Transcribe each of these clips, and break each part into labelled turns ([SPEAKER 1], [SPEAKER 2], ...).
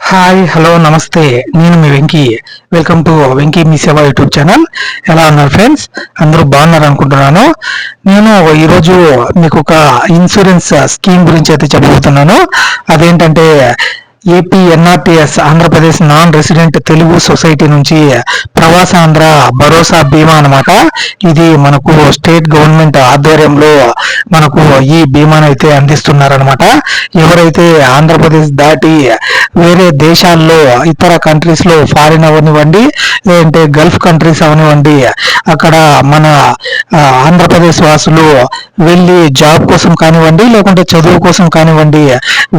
[SPEAKER 1] Hi hello నమస్తే, నేను మీ Venky. Welcome to Venky Mee Seva YouTube channel. ఎలా ఉన్నారు ఫ్రెండ్స్? అందరూ బాగున్నారు అనుకుంటున్నాను. నేను ఈరోజు మీకు ఒక ఇన్సూరెన్స్ స్కీమ్ గురించి అయితే చెప్పబోతున్నాను. అదేంటంటే AP NRTS Andhra Pradesh non resident Telugu society నుంచి ప్రవాసాంధ్ర భరోసా బీమా అనమాట. ఇది మనకు స్టేట్ గవర్నమెంట్ ఆధ్వర్యంలో మనకు ఈ బీమాను అయితే అందిస్తున్నారనమాట. ఎవరైతే ఆంధ్రప్రదేశ్ దాటి వేరే దేశాల్లో ఇతర కంట్రీస్ లో ఫారిన్ అవనివ్వండి, లేదంటే గల్ఫ్ కంట్రీస్ అవనివ్వండి, అక్కడ మన ఆంధ్రప్రదేశ్ వాసులు వెళ్ళి జాబ్ కోసం కానివ్వండి, లేకుంటే చదువు కోసం కానివ్వండి,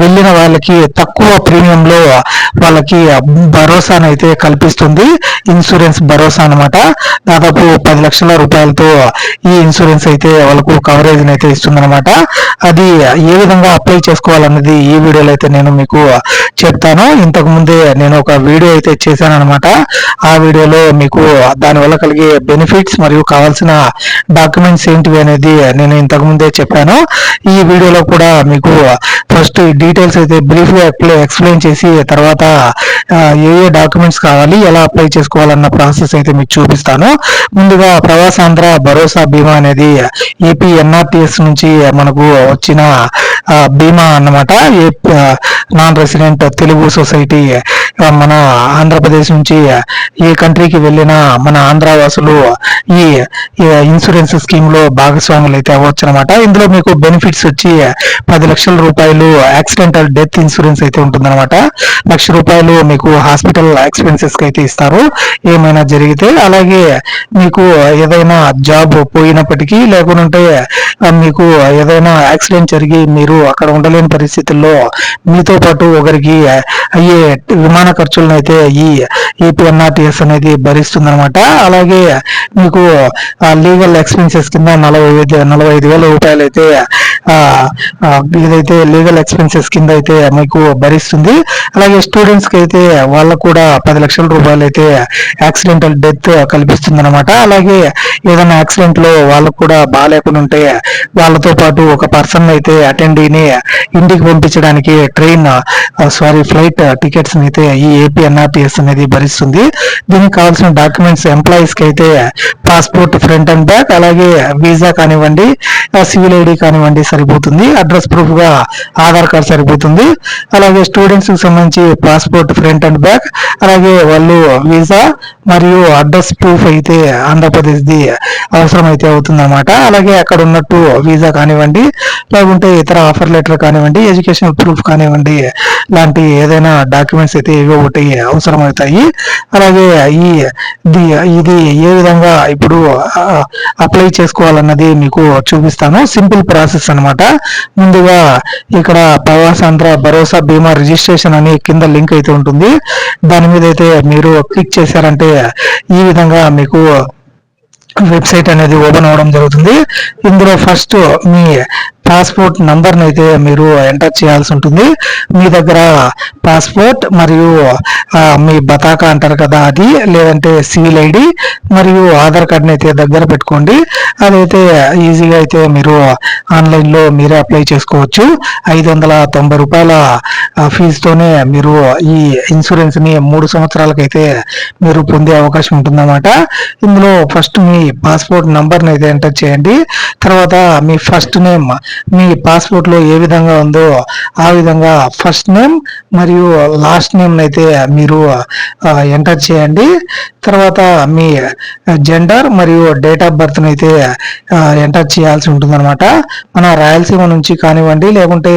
[SPEAKER 1] వెళ్ళిన వాళ్ళకి తక్కువ ప్రీమియంలో వాళ్ళకి భరోసానైతే కల్పిస్తుంది. ఇన్సూరెన్స్ భరోసా అనమాట. దాదాపు 10 లక్షల రూపాయలతో ఈ ఇన్సూరెన్స్ అయితే వాళ్ళకు కవరేజ్ అయితే ఇస్తుందన్నమాట. అది ఏ విధంగా అప్లై చేసుకోవాలన్నది ఈ వీడియోలో అయితే నేను మీకు చెప్తాను. ఇంతకు ముందే నేను ఒక వీడియో అయితే చేశాను అనమాట. ఆ వీడియోలో మీకు దానివల్ల కలిగే బెనిఫిట్స్ మరియు కావాల్సిన డాక్యుమెంట్స్ ఏంటివి అనేది నేను ఇంతకు ముందే చెప్పాను. ఈ వీడియోలో కూడా మీకు ఫస్ట్ డీటెయిల్స్ అయితే బ్రీఫ్ గా ఎక్స్ప్లెయిన్ చేసి తర్వాత ఏ ఏ డాక్యుమెంట్స్ కావాలి, ఎలా అప్లై చేసుకోవాలన్న ప్రాసెస్ అయితే మీకు చూపిస్తాను. ముందుగా ప్రవాసాంధ్ర భరోసా బీమా అనేది ఏపీ ఎన్ఆర్టీఎస్ నుంచి మనకు వచ్చిన బీమా అన్నమాట. నాన్ రెసిడెంట్ తెలుగు సొసైటీ మన ఆంధ్రప్రదేశ్ నుంచి ఏ కంట్రీకి వెళ్ళినా మన ఆంధ్ర వాసులు ఈ ఇన్సూరెన్స్ స్కీమ్ లో భాగస్వాములు అయితే అవ్వచ్చు అనమాట. ఇందులో మీకు బెనిఫిట్స్ వచ్చి 10 లక్షల రూపాయలు యాక్సిడెంటల్ డెత్ ఇన్సూరెన్స్ అయితే ఉంటుందన్నమాట. ₹1,00,000 మీకు హాస్పిటల్ ఎక్స్పెన్సెస్ కి అయితే ఇస్తారు ఏమైనా జరిగితే. అలాగే మీకు ఏదైనా జాబ్ పోయినప్పటికీ, లేకుంటే మీకు ఏదైనా యాక్సిడెంట్ జరిగి మీరు అక్కడ ఉండలేని పరిస్థితుల్లో మీతో పాటు ఒకరికి అయ్యే విమాన ఖర్చులను అయితే ఈ ఏపీఎన్ఆర్టీఎస్ అనేది భరిస్తుంది అనమాట. అలాగే మీకు లీగల్ ఎక్స్పెన్సెస్ కింద 45,000 రూపాయలు అయితే ఇదైతే లీగల్ ఎక్స్పెన్సెస్ కింద అయితే మీకు భరిస్తుంది. అలాగే స్టూడెంట్స్ కి అయితే వాళ్ళకు కూడా 10 లక్షల రూపాయలు అయితే యాక్సిడెంటల్ డెత్ కల్పిస్తుంది అనమాట. అలాగే ఏదైనా యాక్సిడెంట్ లో వాళ్ళకు కూడా బాగాలేకుండా ఉంటే వాళ్ళతో పాటు ఒక పర్సన్ అయితే అటెండీని ఇంటికి పంపించడానికి ఫ్లైట్ టికెట్స్ అయితే ఈ ఏపీఎన్ఆర్టీఎస్ అనేది భరిస్తుంది. దీనికి కావాల్సిన డాక్యుమెంట్స్ ఎంప్లాయీస్ కి అయితే పాస్పోర్ట్ ఫ్రంట్ అండ్ బ్యాక్, అలాగే వీసా కానివ్వండి, సివిల్ ఐడి కానివ్వండి సరిపోతుంది. అడ్రస్ ప్రూఫ్ గా ఆధార్ కార్డ్ సరిపోతుంది. అలాగే స్టూడెంట్స్ కి సంబంధించి పాస్పోర్ట్ ఫ్రంట్ అండ్ బ్యాక్, అలాగే వాళ్ళు వీసా మరియు అడ్రస్ ప్రూఫ్ అయితే ఆంధ్రప్రదేశ్ ది అవసరం అయితే అవుతుంది అనమాట. అలాగే అక్కడ ఉన్నట్టు వీసా కానివ్వండి, లేకుంటే ఇతర ఆఫర్ లెటర్ కానివ్వండి, ఎడ్యుకేషనల్ ప్రూఫ్ కానివ్వండి, లాంటి ఏదైనా డాక్యుమెంట్స్ అయితే ఏవో ఒకటి అవసరం అవుతాయి. అలాగే ఇది ఏ విధంగా ఇప్పుడు అప్లై చేసుకోవాలన్నది మీకు చూపిస్తాను. సింపుల్ ప్రాసెస్ అనమాట. ముందుగా ఇక్కడ ప్రవాసాంధ్ర భరోసా బీమా రిజిస్ట్రేషన్ అని కింద లింక్ అయితే ఉంటుంది. దాని మీద అయితే మీరు క్లిక్ చేశారంటే ఈ విధంగా మీకు వెబ్సైట్ అనేది ఓపెన్ అవ్వడం జరుగుతుంది. ఇందులో ఫస్ట్ మీ పాస్పోర్ట్ నంబర్ని అయితే మీరు ఎంటర్ చేయాల్సి ఉంటుంది. మీ దగ్గర పాస్పోర్ట్ మరియు మీ బతాకా అంటారు కదా అది, లేదంటే సివిల్ ఐడి మరియు ఆధార్ కార్డ్ని అయితే దగ్గర పెట్టుకోండి. అదైతే ఈజీగా అయితే మీరు ఆన్లైన్లో మీరే అప్లై చేసుకోవచ్చు. ₹590 ఫీజుతోనే మీరు ఈ ఇన్సూరెన్స్ని 3 సంవత్సరాలకైతే మీరు పొందే అవకాశం ఉంటుందన్నమాట. ఇందులో ఫస్ట్ మీ పాస్పోర్ట్ నంబర్ని అయితే ఎంటర్ చేయండి. తర్వాత మీ ఫస్ట్ నేమ్ మీ పాస్పోర్ట్ లో ఏ విధంగా ఉందో ఆ విధంగా ఫస్ట్ నేమ్ మరియు లాస్ట్ నేమ్ అయితే మీరు ఎంటర్ చేయండి. తర్వాత మీ జెండర్ మరియు డేట్ ఆఫ్ బర్త్ అయితే ఎంటర్ చేయాల్సి ఉంటుంది అనమాట. మన రాయలసీమ నుంచి కానివ్వండి, లేకుంటే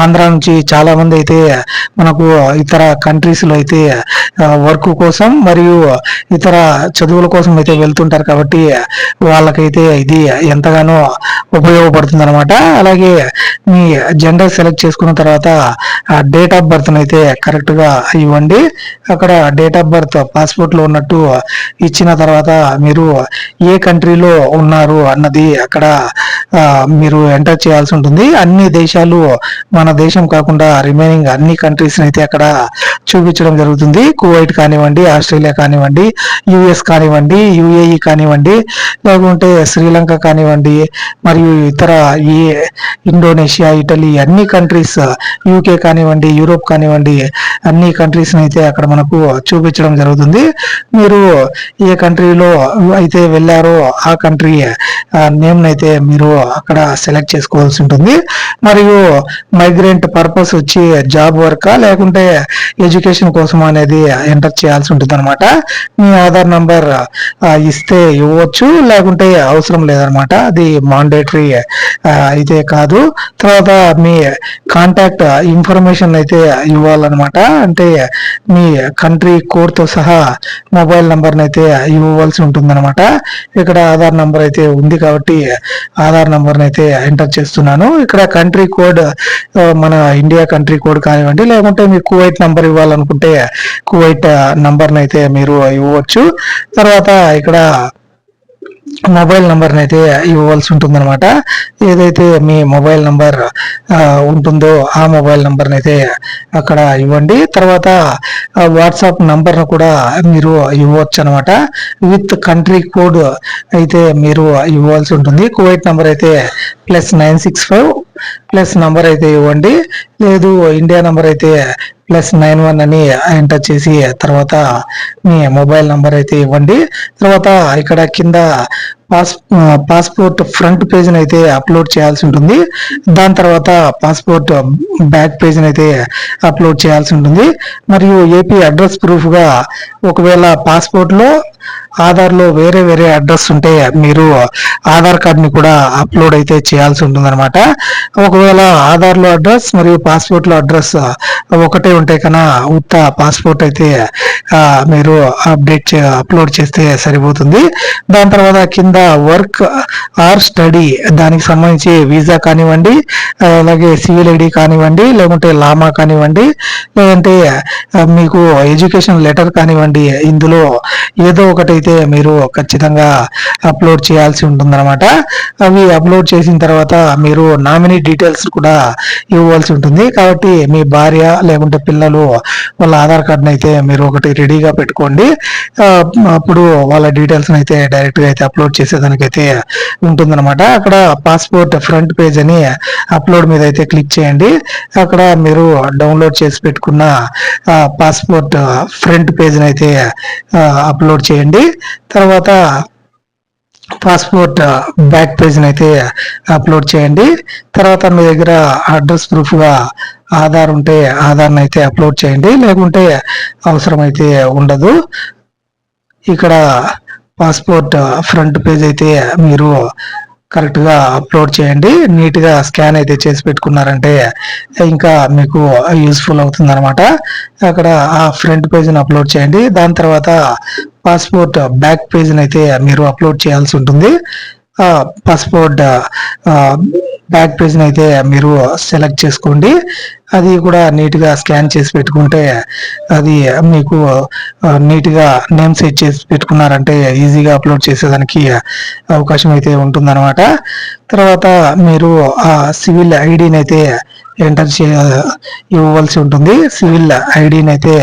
[SPEAKER 1] ఆంధ్ర నుంచి చాలా మంది అయితే మనకు ఇతర కంట్రీస్ లో అయితే వర్క్ కోసం మరియు ఇతర చదువుల కోసం అయితే వెళ్తుంటారు. కాబట్టి వాళ్ళకైతే ఇది ఎంతగానో ఉపయోగపడుతుంది అనమాట. అలాగే మీ జెండర్ సెలెక్ట్ చేసుకున్న తర్వాత డేట్ ఆఫ్ బర్త్ అయితే కరెక్ట్ గా ఇవ్వండి. అక్కడ డేట్ ఆఫ్ బర్త్ పాస్పోర్ట్ లో ఉన్నట్టు ఇచ్చిన తర్వాత మీరు ఏ కంట్రీలో ఉన్నారు అన్నది అక్కడ మీరు ఎంటర్ చేయాల్సి ఉంటుంది. అన్ని దేశాలు మన దేశం కాకుండా రిమైనింగ్ అన్ని కంట్రీస్ అయితే అక్కడ చూపించడం జరుగుతుంది. కువైట్ కానివ్వండి, ఆస్ట్రేలియా కానివ్వండి, యుఎస్ కానివ్వండి, యుఏఈ కానివ్వండి, లేకుంటే శ్రీలంక కానివ్వండి, మరియు ఇతర ఈ ఇండోనేషియా, ఇటలీ అన్ని కంట్రీస్, యూకే కానివ్వండి, యూరోప్ కానివ్వండి, అన్ని కంట్రీస్ అయితే అక్కడ మనకు చూపించడం జరుగుతుంది. మీరు ఏ కంట్రీలో అయితే వెళ్ళారో ఆ కంట్రీ నేమ్ అయితే మీరు అక్కడ సెలెక్ట్ చేసుకోవాల్సి ఉంటుంది. మరియు మైగ్రెంట్ పర్పస్ వచ్చి జాబ్ వర్కా లేకుంటే ఎడ్యుకేషన్ కోసం అనేది ఎంటర్ చేయాల్సి ఉంటుంది అనమాట. మీ ఆధార్ నంబర్ ఇస్తే ఇవ్వచ్చు, లేకుంటే అవసరం లేదనమాట. అది మాండేటరీ అయితే కాదు. తర్వాత మీ కాంటాక్ట్ ఇన్ఫర్మేషన్ అయితే ఇవ్వాలన్నమాట. అంటే మీ కంట్రీ కోడ్ తో సహా మొబైల్ నంబర్ అయితే ఇవ్వవలసి ఉంటుంది అనమాట. ఇక్కడ ఆధార్ నంబర్ అయితే ఉంది కాబట్టి ఆధార్ నంబర్ అయితే ఎంటర్ చేస్తున్నాను. ఇక్కడ కంట్రీ కోడ్ మన ఇండియా కంట్రీ కోడ్ కానివ్వండి, లేకుంటే మీ కువైట్ నంబర్ ఇవ్వాలనుకుంటే కువైట్ నంబర్ అయితే మీరు ఇవ్వచ్చు. తర్వాత ఇక్కడ మొబైల్ నంబర్ అయితే ఇవ్వవలసి ఉంటుంది అనమాట. ఏదైతే మీ మొబైల్ నంబర్ ఉంటుందో ఆ మొబైల్ నంబర్ అయితే అక్కడ ఇవ్వండి. తర్వాత వాట్సాప్ నంబర్ను కూడా మీరు ఇవ్వచ్చు అనమాట. విత్ కంట్రీ కోడ్ అయితే మీరు ఇవ్వాల్సి ఉంటుంది. కువైట్ నంబర్ అయితే +965 ప్లస్ నంబర్ అయితే ఇవ్వండి. లేదు ఇండియా నంబర్ అయితే +91 అని ఎంటర్ చేసి తర్వాత మీ మొబైల్ నంబర్ అయితే ఇవ్వండి. తర్వాత ఇక్కడ కింద పాస్పోర్ట్ ఫ్రంట్ పేజ్ అయితే అప్లోడ్ చేయాల్సి ఉంటుంది. దాని తర్వాత పాస్పోర్ట్ బ్యాక్ పేజ్ అయితే అప్లోడ్ చేయాల్సి ఉంటుంది. మరియు ఏపీ అడ్రస్ ప్రూఫ్ గా ఒకవేళ పాస్పోర్ట్ లో ఆధార్ లో వేరే వేరే అడ్రస్ ఉంటే మీరు ఆధార్ కార్డ్ ని కూడా అప్లోడ్ అయితే చేయాల్సి ఉంటుంది అనమాట. ఒకవేళ ఆధార్ లో అడ్రస్ మరియు పాస్పోర్ట్ లో అడ్రస్ ఒకటే ఉంటే కన్నా ఉత్త పాస్పోర్ట్ అయితే మీరు అప్లోడ్ చేస్తే సరిపోతుంది. దాని తర్వాత కింద వర్క్ ఆర్ స్టడీ దానికి సంబంధించి వీసా కానివ్వండి, అలాగే సివిల్ ఐడి కానివ్వండి, లేకుంటే లామా కానివ్వండి, లేదంటే మీకు ఎడ్యుకేషన్ లెటర్ కానివ్వండి, ఇందులో ఏదో ఒకటైతే మీరు ఖచ్చితంగా అప్లోడ్ చేయాల్సి ఉంటుందన్నమాట. అవి అప్లోడ్ చేసిన తర్వాత మీరు నామినీ డీటెయిల్స్ కూడా ఇవ్వాల్సి ఉంటుంది. కాబట్టి మీ భార్య లేకుంటే పిల్లలు వాళ్ళ ఆధార్ కార్డుని అయితే మీరు ఒకటి రెడీగా పెట్టుకోండి. అప్పుడు వాళ్ళ డీటెయిల్స్ అయితే డైరెక్ట్ గా అయితే అప్లోడ్ చేసేదానికైతే ఉంటుందన్నమాట. అక్కడ పాస్పోర్ట్ ఫ్రంట్ పేజ్ అని అప్లోడ్ మీద అయితే క్లిక్ చేయండి. అక్కడ మీరు డౌన్లోడ్ చేసి పెట్టుకున్న పాస్పోర్ట్ ఫ్రంట్ పేజ్ అయితే అప్లోడ్ చేయండి. తర్వాత పాస్పోర్ట్ బ్యాక్ పేజ్ అయితే అప్లోడ్ చేయండి. తర్వాత మీ దగ్గర అడ్రస్ ప్రూఫ్ గా ఆధార్ ఉంటే ఆధార్ని అయితే అప్లోడ్ చేయండి, లేకుంటే అవసరం అయితే ఉండదు. ఇక్కడ పాస్పోర్ట్ ఫ్రంట్ పేజ్ అయితే మీరు కరెక్ట్ గా అప్లోడ్ చేయండి. నీట్ గా స్కాన్ అయితే చేసి పెట్టుకున్నారంటే ఇంకా మీకు యూస్ఫుల్ అవుతుంది అనమాట. అక్కడ ఆ ఫ్రంట్ పేజ్ని అప్లోడ్ చేయండి. దాని తర్వాత పాస్పోర్ట్ బ్యాక్ పేజ్ని అయితే మీరు అప్లోడ్ చేయాల్సి ఉంటుంది. పాస్పోర్ట్ బ్యాక్ పేజ్ని అయితే మీరు సెలెక్ట్ చేసుకోండి. అది కూడా నీట్గా స్కాన్ చేసి పెట్టుకుంటే అది మీకు నీట్గా నేమ్ సెట్ చేసి పెట్టుకున్నారంటే ఈజీగా అప్లోడ్ చేసేదానికి అవకాశం అయితే ఉంటుందన్నమాట. తర్వాత మీరు ఆ సివిల్ ఐడిని అయితే ఎంటర్ ఇవ్వవలసి ఉంటుంది. సివిల్ ఐడిని అయితే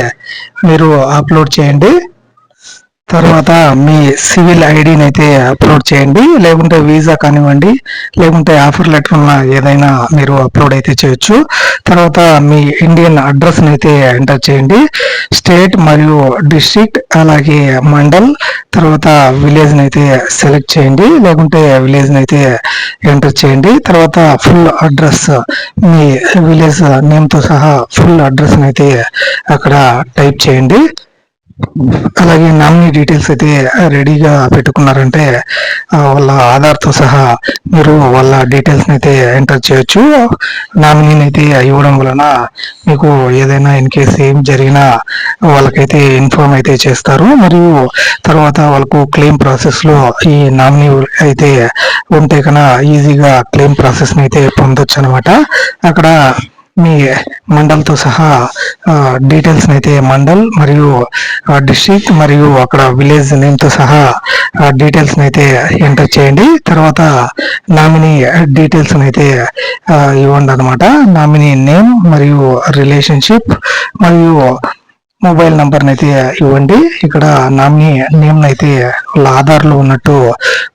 [SPEAKER 1] మీరు అప్లోడ్ చేయండి. తర్వాత మీ సివిల్ ఐడిని అయితే అప్లోడ్ చేయండి, లేకుంటే వీసా కానివ్వండి, లేకుంటే ఆఫర్ లెటర్ ఉన్న ఏదైనా మీరు అప్లోడ్ అయితే చేయొచ్చు. తర్వాత మీ ఇండియన్ అడ్రస్ని అయితే ఎంటర్ చేయండి. స్టేట్ మరియు డిస్ట్రిక్ట్, అలాగే మండల్, తర్వాత విలేజ్ని అయితే సెలెక్ట్ చేయండి, లేకుంటే విలేజ్ని అయితే ఎంటర్ చేయండి. తర్వాత ఫుల్ అడ్రస్, మీ విలేజ్ నేమ్తో సహా ఫుల్ అడ్రస్ని అయితే అక్కడ టైప్ చేయండి. అలాగే నామినీ డీటెయిల్స్ అయితే రెడీగా పెట్టుకున్నారంటే వాళ్ళ ఆధార్తో సహా మీరు వాళ్ళ డీటెయిల్స్ని అయితే ఎంటర్ చేయొచ్చు. నామినీని అయితే ఇవ్వడం వలన మీకు ఏదైనా ఇన్ కేసు ఏం జరిగినా వాళ్ళకైతే ఇన్ఫార్మ్ అయితే చేస్తారు. మరియు తర్వాత వాళ్ళకు క్లెయిమ్ ప్రాసెస్లో ఈ నామినీ అయితే ఉంటే కన్నా ఈజీగా క్లెయిమ్ ప్రాసెస్ని అయితే పొందొచ్చు అనమాట. అక్కడ మీ మండల్తో సహా డీటెయిల్స్ అయితే మండల్ మరియు డిస్ట్రిక్ట్ మరియు అక్కడ విలేజ్ నేమ్తో సహా డీటెయిల్స్ అయితే ఎంటర్ చేయండి. తర్వాత నామినీ డీటెయిల్స్ అయితే ఇవ్వండి అనమాట. నామినీ నేమ్ మరియు రిలేషన్షిప్ మరియు మొబైల్ నంబర్ అయితే ఇవ్వండి. ఇక్కడ నామినీ నేమ్ అయితే వాళ్ళ ఆధార్లో ఉన్నట్టు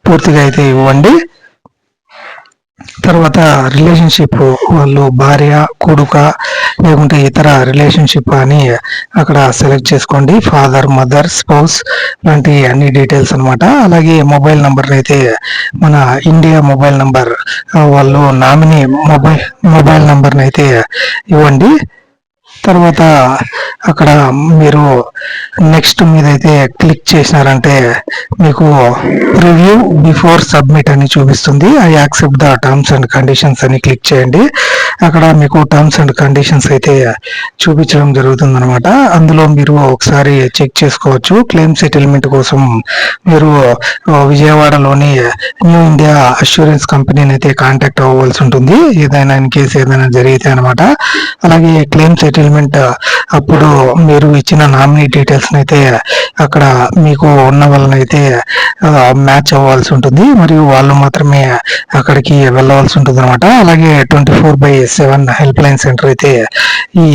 [SPEAKER 1] పూర్తిగా అయితే ఇవ్వండి. తర్వాత రిలేషన్షిప్ వాళ్ళు భార్య, కొడుక లేకుంటే ఇతర రిలేషన్షిప్ అని అక్కడ సెలెక్ట్ చేసుకోండి. ఫాదర్, మదర్, స్పౌస్ లాంటి అన్ని డీటెయిల్స్ అనమాట. అలాగే మొబైల్ నంబర్ అయితే మన ఇండియా మొబైల్ నంబర్ వాళ్ళు నామినీ మొబైల్ నంబర్ని అయితే ఇవ్వండి. తర్వాత అక్కడ మీరు నెక్స్ట్ మీద అయితే క్లిక్ చేసినారంటే మీకు రివ్యూ బిఫోర్ సబ్మిట్ అని చూపిస్తుంది. I accept the terms and conditions అని క్లిక్ చేయండి. అక్కడ మీకు టర్మ్స్ అండ్ కండిషన్స్ అయితే చూపించడం జరుగుతుంది అనమాట. అందులో మీరు ఒకసారి చెక్ చేసుకోవచ్చు. క్లెయిమ్ సెటిల్మెంట్ కోసం మీరు విజయవాడలోని న్యూ ఇండియా అష్యూరెన్స్ కంపెనీని అయితే కాంటాక్ట్ అవ్వవలసి ఉంటుంది, ఏదైనా ఇన్ కేసు ఏదైనా జరిగితే అనమాట. అలాగే క్లెయిమ్ సెటిల్మెంట్ అప్పుడు మీరు ఇచ్చిన నామినీ డీటెయిల్స్ అయితే అక్కడ మీకు ఉన్న వాళ్ళని అయితే మ్యాచ్ అవ్వాల్సి ఉంటుంది మరియు వాళ్ళు మాత్రమే అక్కడికి వెళ్ళవలసి ఉంటుంది అనమాట. అలాగే 24/7 హెల్ప్ లైన్ సెంటర్ అయితే ఈ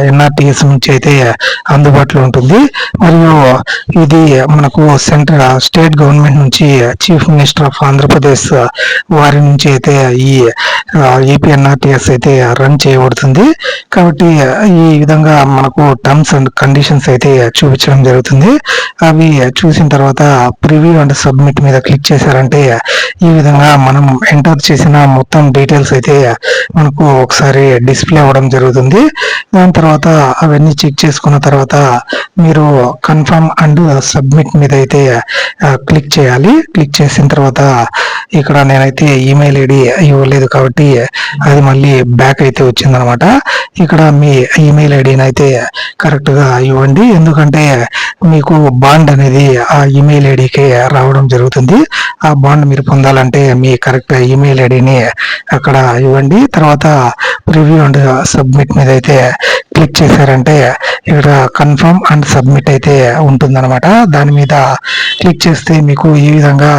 [SPEAKER 1] ఎన్ఆర్టీఎస్ నుంచి అయితే అందుబాటులో ఉంటుంది. మరియు ఇది మనకు స్టేట్ గవర్నమెంట్ నుంచి చీఫ్ మినిస్టర్ ఆఫ్ ఆంధ్రప్రదేశ్ వారి నుంచి అయితే ఈ ఏపీఎన్ఆర్టీఎస్ అయితే రన్ చేయబడుతుంది. కాబట్టి ఈ విధంగా మనకు టర్మ్స్ అండ్ కండిషన్స్ అయితే చూపించడం జరుగుతుంది. అవి చూసిన తర్వాత ప్రివ్యూ అండ్ సబ్మిట్ మీద క్లిక్ చేశారంటే ఈ విధంగా మనం ఎంటర్ చేసిన మొత్తం డీటెయిల్స్ అయితే మనకు ఒకసారి డిస్ప్లే అవ్వడం జరుగుతుంది. దాని తర్వాత అవన్నీ చెక్ చేసుకున్న తర్వాత మీరు కన్ఫర్మ్ అండ్ సబ్మిట్ మీద అయితే క్లిక్ చేయాలి. క్లిక్ చేసిన తర్వాత ఇక్కడ నేనైతే ఈమెయిల్ ఐడి ఇవ్వలేదు కాబట్టి అది మళ్ళీ బ్యాక్ అయితే వచ్చిందనమాట. ఇక్కడ మీ ఈమెయిల్ ఐడిని అయితే కరెక్ట్గా ఇవ్వండి, ఎందుకంటే మీకు బాండ్ అనేది ఆ ఈమెయిల్ ఐడికి రావడం జరుగుతుంది. ఆ బాండ్ మీరు పొందాలంటే మీ కరెక్ట్ ఈమెయిల్ ఐడిని అక్కడ ఇవ్వండి. తర్వాత ప్రివ్యూ అండ్ సబ్మిట్ మీద అయితే క్లిక్ చేశారంటే ఇక్కడ కన్ఫర్మ్ అండ్ సబ్మిట్ అయితే ఉంటుందన్నమాట. దాని మీద క్లిక్ చేస్తే మీకు ఈ విధంగా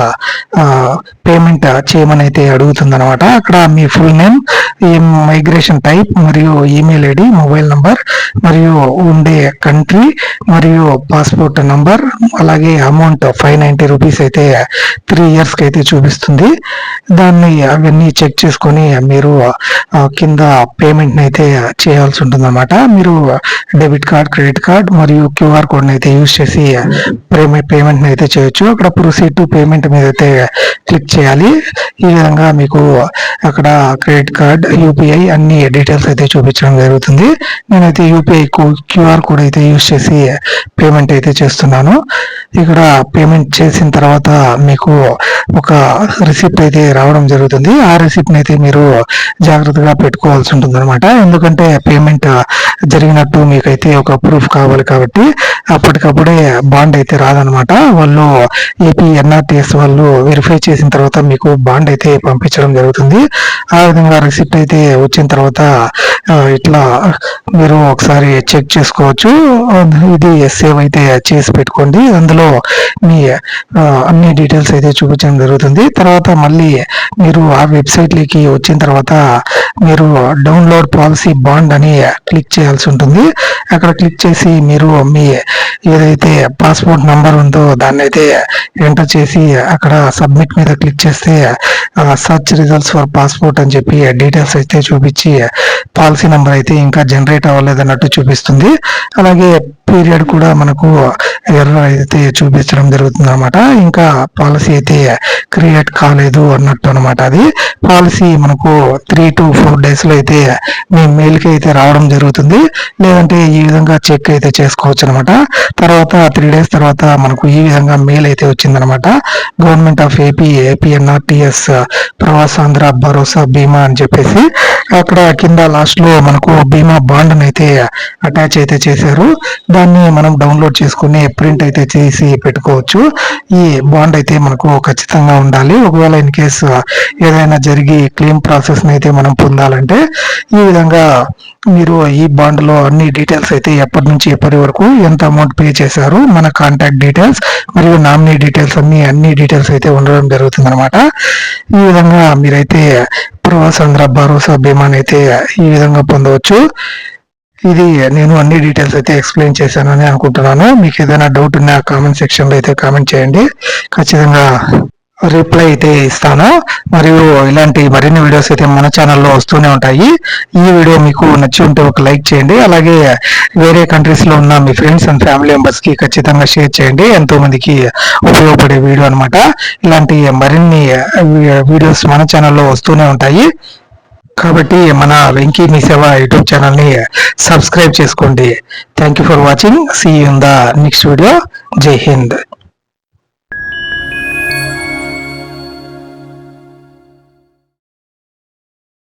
[SPEAKER 1] పేమెంట్ చేయమని అయితే అడుగుతుంది అనమాట. అక్కడ మీ ఫుల్ నేమ్, మైగ్రేషన్ టైప్ మరియు ఈమెయిల్ ఐడి, మొబైల్ నంబర్ మరియు ఉండే కంట్రీ మరియు పాస్పోర్ట్ నంబర్, అలాగే అమౌంట్ 590 రూపీస్ అయితే 3 years కి అయితే చూపిస్తుంది. దాన్ని అవన్నీ చెక్ చేసుకొని మీరు కింద పేమెంట్ అయితే చేయాల్సి ఉంటుంది అనమాట. మీరు డెబిట్ కార్డ్, క్రెడిట్ కార్డ్ మరియు క్యూఆర్ కోడ్ అయితే యూజ్ చేసి పేమెంట్ అయితే చేయొచ్చు. అక్కడ ప్రొసీడ్ టు పేమెంట్ మీద అయితే క్లిక్ చేయాలి. ఈ విధంగా మీకు అక్కడ క్రెడిట్ కార్డ్, యూపీఐ అన్ని డీటెయిల్స్ అయితే చూపించడం జరుగుతుంది. నేనైతే యూపీఐ క్యూఆర్ కోడ్ అయితే యూజ్ చేసి పేమెంట్ అయితే చేస్తున్నాను. ఇక్కడ పేమెంట్ చేసిన తర్వాత మీకు ఒక రిసిప్ట్ అయితే రావడం జరుగుతుంది. ఆ రిసిప్ట్ అయితే మీరు జాగ్రత్తగా పెట్టుకోవాల్సి ఉంటుంది అనమాట. ఎందుకంటే పేమెంట్ జరిగినట్టు మీకైతే ఒక ప్రూఫ్ కావాలి కాబట్టి అప్పటికప్పుడే బాండ్ అయితే రాదనమాట. వాళ్ళు ఏపీ ఎన్ఆర్టీఎస్ వాళ్ళు వెరిఫై చేసిన తర్వాత మీకు బాండ్ అయితే పంపించడం జరుగుతుంది. ఆ విధంగా రిసిప్ట్ అయితే వచ్చిన తర్వాత ఇట్లా మీరు ఒకసారి చెక్ చేసుకోవచ్చు. ఇది సేవ్ అయితే చేసి పెట్టుకోండి. అందులో మీ అన్ని డీటెయిల్స్ అయితే చూపించడం జరుగుతుంది. తర్వాత మళ్ళీ మీరు ఆ వెబ్సైట్లోకి వచ్చిన తర్వాత మీరు డౌన్లోడ్ పాలసీ బాండ్ అని క్లిక్ చేయాల్సి ఉంటుంది. అక్కడ క్లిక్ చేసి మీరు మీ ఏదైతే పాస్పోర్ట్ నంబర్ ఉందో దాన్ని అయితే ఎంటర్ చేసి అక్కడ సబ్మిట్ మీద క్లిక్ చేస్తే సర్చ్ రిజల్ట్స్ ఫర్ పాస్పోర్ట్ అని చెప్పి డీటెయిల్స్ అయితే చూపించి పాలసీ నెంబర్ అయితే ఇంకా జనరేట్ అవ్వలేదన్నట్టు చూపిస్తుంది. అలాగే పీరియడ్ కూడా మనకు ఎర్రర్ అయితే చూపించడం జరుగుతుంది అనమాట. ఇంకా పాలసీ అయితే క్రియేట్ కాలేదు అన్నట్టు అనమాట. అది పాలసీ మనకు 3 to 4 days లో అయితే మీ మెయిల్కి అయితే రావడం జరుగుతుంది. లేదంటే ఈ విధంగా చెక్ అయితే చేసుకోవచ్చు అనమాట. తర్వాత 3 days తర్వాత మనకు ఈ విధంగా మెయిల్ అయితే వచ్చిందనమాట. గవర్నమెంట్ ఆఫ్ ఏపీఎన్ఆర్టీఎస్ ప్రవాసాంధ్ర భరోసా బీమా అని చెప్పేసి అక్కడ కింద లాస్ట్ లో మనకు బీమా బాండ్ అయితే అటాచ్ అయితే చేశారు. దాన్ని మనం డౌన్లోడ్ చేసుకుని ప్రింట్ అయితే చేసి పెట్టుకోవచ్చు. ఈ బాండ్ అయితే మనకు ఖచ్చితంగా ఉండాలి. ఒకవేళ ఇన్ కేసు ఏదైనా జరిగి క్లెయిమ్ ప్రాసెస్ అయితే మనం పొందాలంటే ఈ విధంగా మీరు ఈ బాండ్ లో అన్ని డీటెయిల్స్ అయితే ఎప్పటి నుంచి ఎప్పటి వరకు ఎంత అమౌంట్ పే చేశారు, మన కాంటాక్ట్ డీటెయిల్స్ మరియు నామినీ డీటెయిల్స్ అన్ని డీటెయిల్స్ అయితే ఉండడం జరుగుతుంది అనమాట. ఈ విధంగా మీరైతే పూర్వాంధ్ర భరోసా బీమాని అయితే ఈ విధంగా పొందవచ్చు. ఇది నేను అన్ని డీటెయిల్స్ అయితే ఎక్స్ప్లెయిన్ చేశానని అనుకుంటున్నాను. మీకు ఏదైనా డౌట్ ఉన్నా కామెంట్ సెక్షన్ లో అయితే కామెంట్ చేయండి, ఖచ్చితంగా రిప్లై అయితే ఇస్తాను. మరియు ఇలాంటి మరిన్ని వీడియోస్ అయితే మన ఛానల్లో వస్తూనే ఉంటాయి. ఈ వీడియో మీకు నచ్చి ఉంటే ఒక లైక్ చేయండి. అలాగే వేరే కంట్రీస్ లో ఉన్న మీ ఫ్రెండ్స్ అండ్ ఫ్యామిలీ మెంబర్స్ కి ఖచ్చితంగా షేర్ చేయండి. ఎంతో మందికి ఉపయోగపడే వీడియో అనమాట. ఇలాంటి మరిన్ని వీడియోస్ మన ఛానల్లో వస్తూనే ఉంటాయి. కాబట్టి మన వెంకీ మీ సేవ యూట్యూబ్ ఛానల్ ని సబ్స్క్రైబ్ చేసుకోండి. Thank you for watching. See you in the next video. జై హింద్.